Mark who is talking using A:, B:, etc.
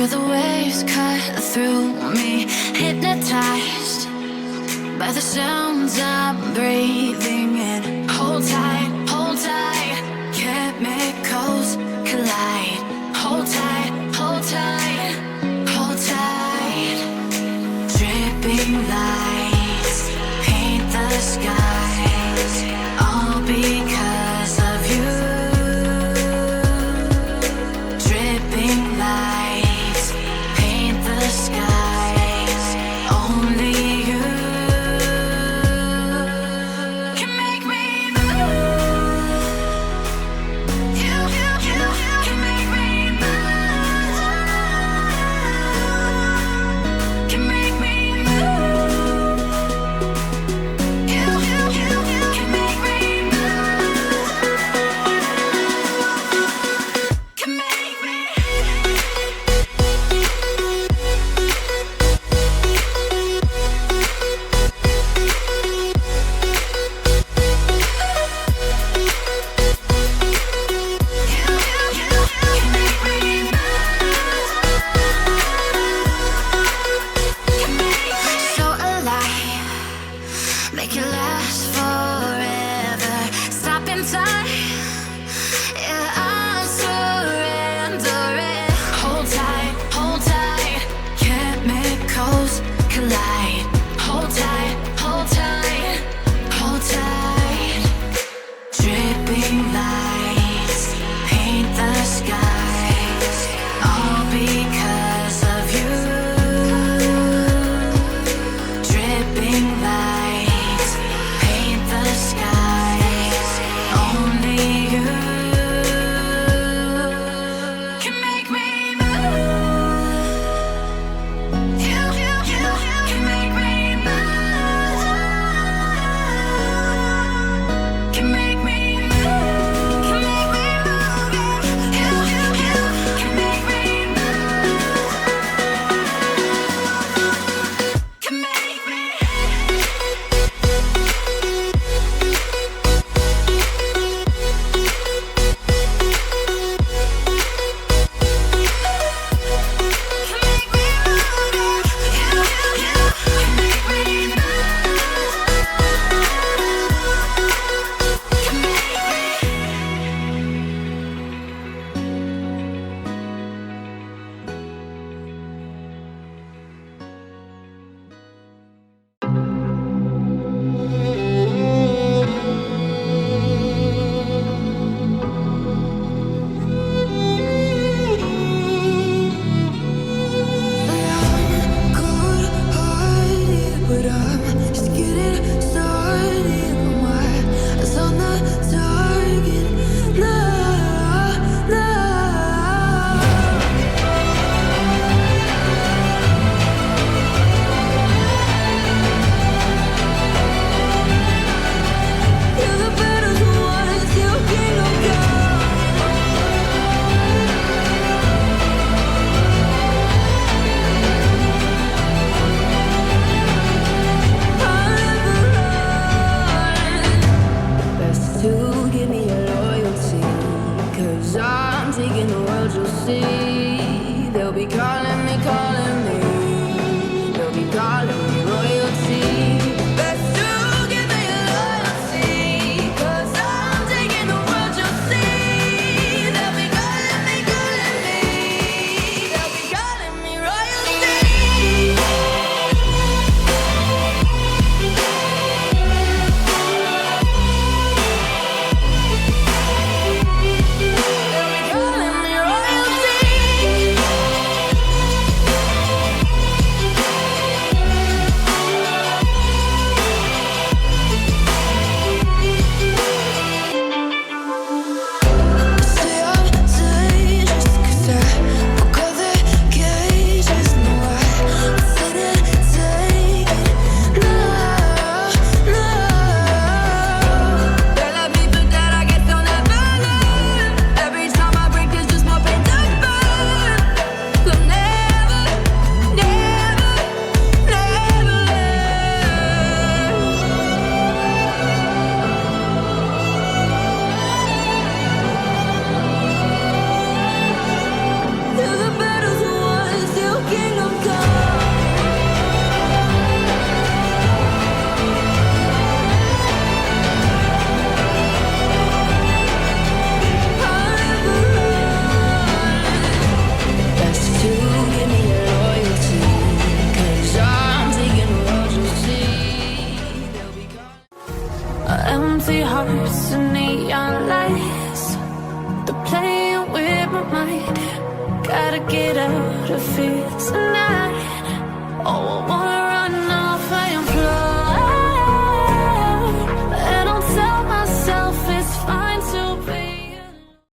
A: Feel the waves cut through me, hypnotized by the sounds I'm breathing in. Hold tight, chemicals collide. Hold tight, hold tight, hold tight. Dripping lights paint the skies, all because of you. Dripping lights paint the skies, only you can make me move. You can make me move. Can make me move. You can make me move. gotta get out of here tonight. Oh, I